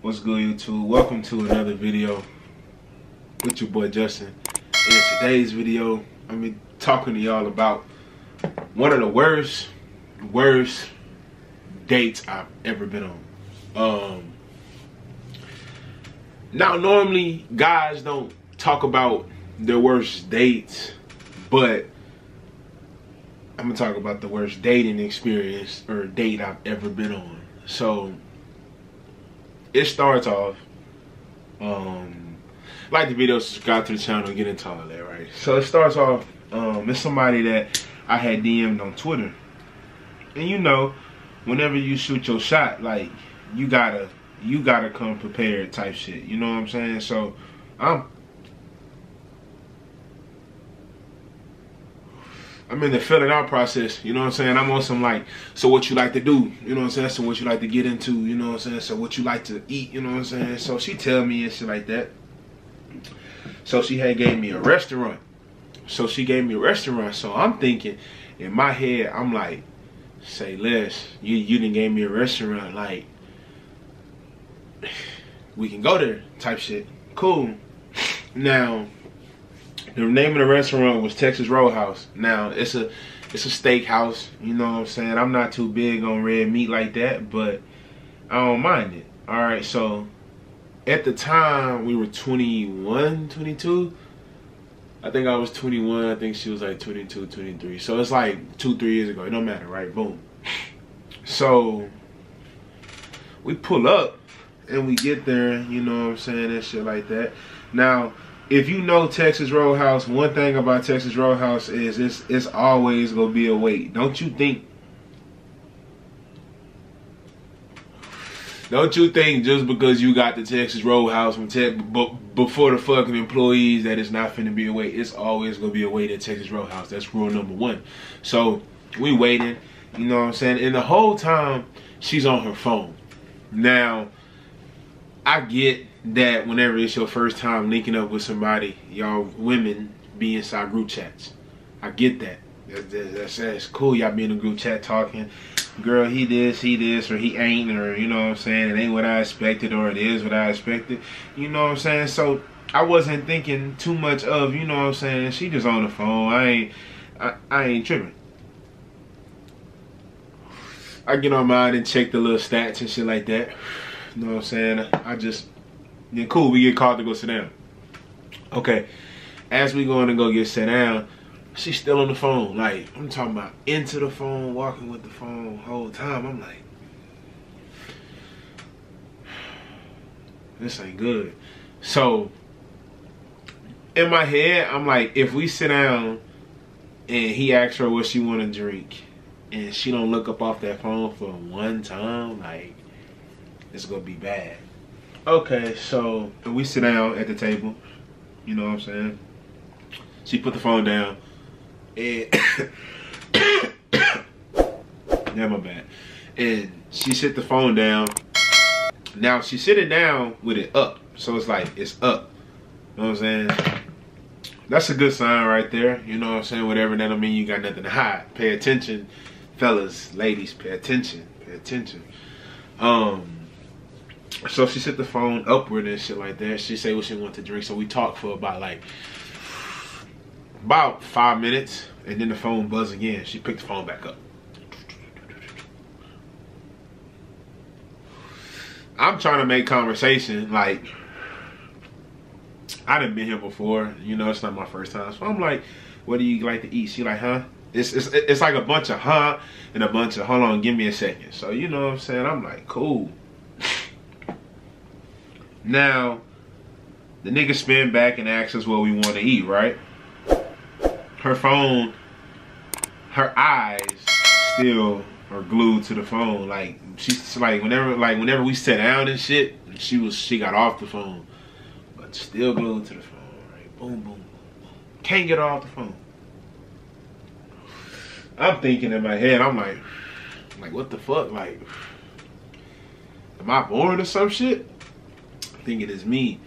What's good, YouTube? Welcome to another video with your boy Justin. In today's video, I'm be talking to y'all about one of the worst dates I've ever been on. Now, normally guys don't talk about their worst dates, but I'm gonna talk about the worst dating experience or date I've ever been on. So it starts off, like the video, subscribe to the channel, get into all that, right? So it starts off, it's somebody that I had DM'd on Twitter. And you know, whenever you shoot your shot, like, you gotta come prepared type shit, you know what I'm saying? So I'm in the filling out process, you know what I'm saying? I'm on some like, so what you like to do, you know what I'm saying? So what you like to get into, you know what I'm saying? So what you like to eat, you know what I'm saying? So she tell me and shit like that. So she had gave me a restaurant. So I'm thinking, in my head, I'm like, say less, you done gave me a restaurant, like, we can go there type shit. Cool. Now, the name of the restaurant was Texas Roadhouse. Now, it's a steakhouse, you know what I'm saying? I'm not too big on red meat like that, but I don't mind it. Alright, so at the time, we were 21, 22. I think I was 21. I think she was like 22, 23. So it's like 2-3 years ago. It don't matter, right? Boom. So we pull up and we get there, you know what I'm saying, and shit like that. Now, if you know Texas Roadhouse, one thing about Texas Roadhouse is it's always gonna be a wait. Don't you think just because you got the Texas Roadhouse from before the fucking employees that it's not finna be a wait? It's always gonna be a wait at Texas Roadhouse. That's rule number one. So we waiting, you know what I'm saying? And the whole time she's on her phone. Now, I get that whenever it's your first time linking up with somebody, y'all women be inside group chats. I get that. That's cool. Y'all be in a group chat talking. Girl, he this, or he ain't, or you know what I'm saying, it ain't what I expected, or it is what I expected. You know what I'm saying? So I wasn't thinking too much of, you know what I'm saying, she just on the phone. I ain't tripping. I get on mine and check the little stats and shit like that. You know what I'm saying? Then cool, we get called to go sit down. Okay, as we going to go get sit down, she's still on the phone. Like, I'm talking about into the phone, walking with the phone whole time. I'm like, this ain't good. So in my head, I'm like, if we sit down and he asks her what she want to drink and she don't look up off that phone for one time, like, it's gonna be bad. Okay, so we sit down at the table, you know what I'm saying? She put the phone down and yeah, my bad. And she set the phone down. Now she's sitting down with it up. So it's like, it's up. You know what I'm saying? That's a good sign right there. You know what I'm saying? Whatever that'll mean, you got nothing to hide. Pay attention, fellas, ladies, pay attention. Pay attention. So she set the phone upward and shit like that. She say what she want to drink. So we talked for about 5 minutes, and then the phone buzzed again. She picked the phone back up. I'm trying to make conversation, like, I done been here before, you know, it's not my first time. So I'm like, what do you like to eat? She like, huh? It's like a bunch of huh and a bunch of hold on, give me a second. So you know what I'm saying? I'm like, cool. Now, the nigga spin back and asks us what we want to eat, right? Her phone, her eyes still are glued to the phone. Like, she's like, whenever we sat down and shit, she got off the phone, but still glued to the phone, right? Boom, boom, boom, boom. Can't get her off the phone. I'm thinking in my head, I'm like, what the fuck? Like, am I bored or some shit? Thinking it's me.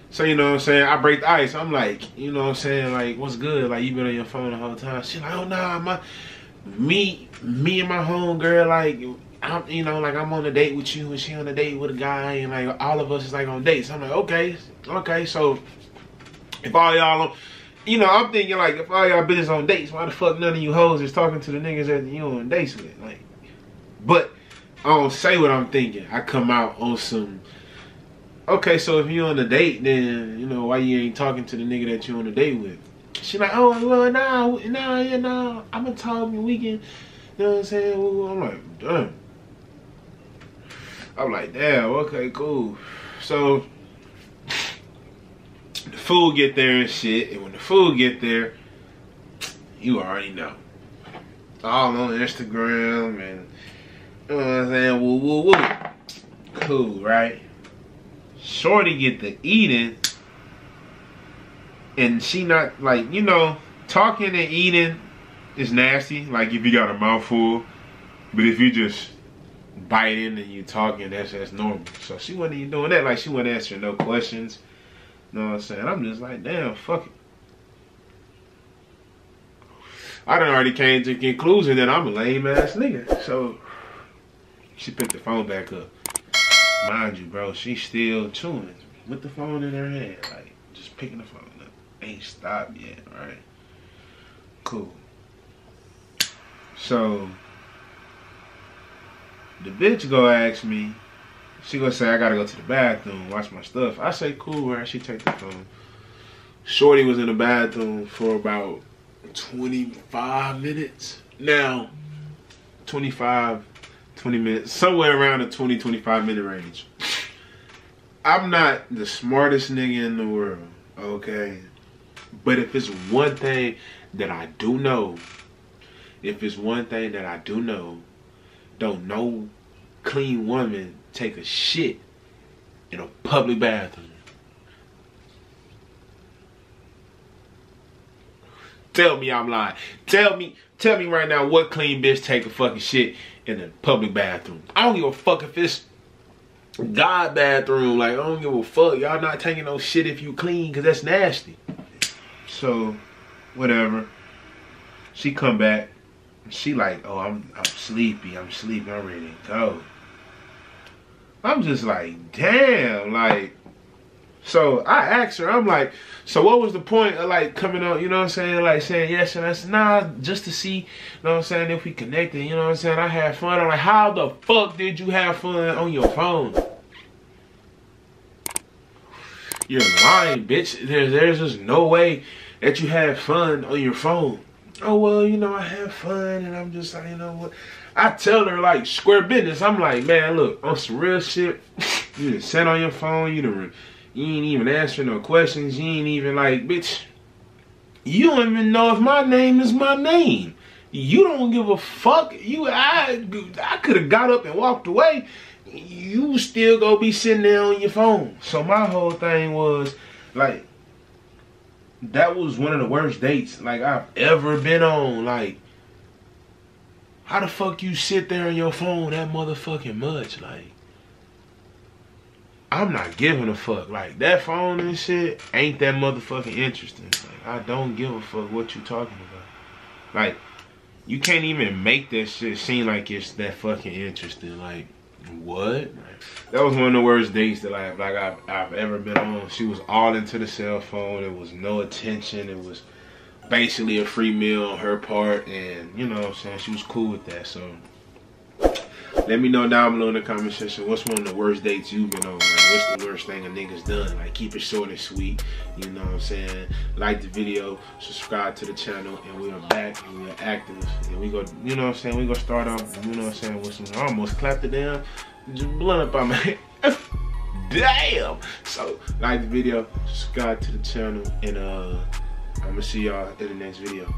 So you know what I'm saying, I break the ice. I'm like, you know what I'm saying, like, what's good? Like, you been on your phone the whole time? She like, oh nah, me and my homegirl, like, you know, like I'm on a date with you and she on a date with a guy and like all of us is like on dates. I'm like, okay, so if all y'all, you know, I'm thinking like if all y'all bitches on dates, why the fuck none of you hoes is talking to the niggas that you on dates with? Like, but I don't say what I'm thinking. I come out on some, okay, so if you on a date, then, you know, why you ain't talking to the nigga that you on a date with? She like, oh, well, nah, I'm gonna talk and we can, you know what I'm saying? I'm like, damn. I'm like, damn, okay, cool. So, the food get there and shit, and when the food get there, you already know. All on Instagram and, you know what I'm saying, woo. Cool, right? Shorty get to eating, and she not, like, you know, talking and eating is nasty, like if you got a mouthful, but if you just biting and you talking, that's normal. So she wasn't even doing that, like she wasn't answering no questions, you know what I'm saying? I'm just like, damn, fuck it. I done already came to the conclusion that I'm a lame ass nigga, so she picked the phone back up. Mind you, bro, she's still chewing with the phone in her hand, like just picking the phone up. Ain't stopped yet, right? Cool. So the bitch go ask me, she gonna say I gotta go to the bathroom, watch my stuff. I say cool, right? She take the phone. Shorty was in the bathroom for about 25 minutes. Now, 25, 20 minutes, somewhere around the 20-25 minute range. I'm not the smartest nigga in the world, okay? But if it's one thing that I do know, don't no clean woman take a shit in a public bathroom. Tell me I'm lying. Tell me right now what clean bitch take a fucking shit in a public bathroom. I don't give a fuck if it's God bathroom. Like, I don't give a fuck. Y'all not taking no shit if you clean, because that's nasty. So, whatever. She come back. She like, oh, I'm sleepy. I'm ready to go. I'm just like, damn, like. So I asked her, I'm like, so what was the point of like coming on, you know what I'm saying, like saying yes, and I said, nah, just to see, you know what I'm saying, if we connected, you know what I'm saying, I had fun. I'm like, how the fuck did you have fun on your phone? You're lying, bitch. There's just no way that you had fun on your phone. Oh, well, you know, I had fun, and I'm just like, you know what, I tell her like square business. I'm like, man, look, on some real shit, you just sat on your phone, you ain't even answering no questions. You ain't even like, bitch, you don't even know if my name is my name. You don't give a fuck. I could have got up and walked away. You still gonna be sitting there on your phone. So my whole thing was, like, that was one of the worst dates, like, I've ever been on. Like, how the fuck you sit there on your phone that motherfucking much? Like, I'm not giving a fuck. Like, that phone and shit ain't that motherfucking interesting. Like, I don't give a fuck what you talking about. Like, you can't even make that shit seem like it's that fucking interesting. Like, what? Like, that was one of the worst dates that I've ever been on. She was all into the cell phone. There was no attention. It was basically a free meal on her part, and you know what I'm saying, she was cool with that. So let me know down below in the comment section, what's one of the worst dates you've been on? Like, what's the worst thing a nigga's done? Like, keep it short and sweet, you know what I'm saying? Like the video, subscribe to the channel, and we are back, and we are active, and we go, you know what I'm saying, we gonna start off, you know what I'm saying, with some, I almost clapped it down, just blunt up on my head. Damn! So, like the video, subscribe to the channel, and I'm gonna see y'all in the next video.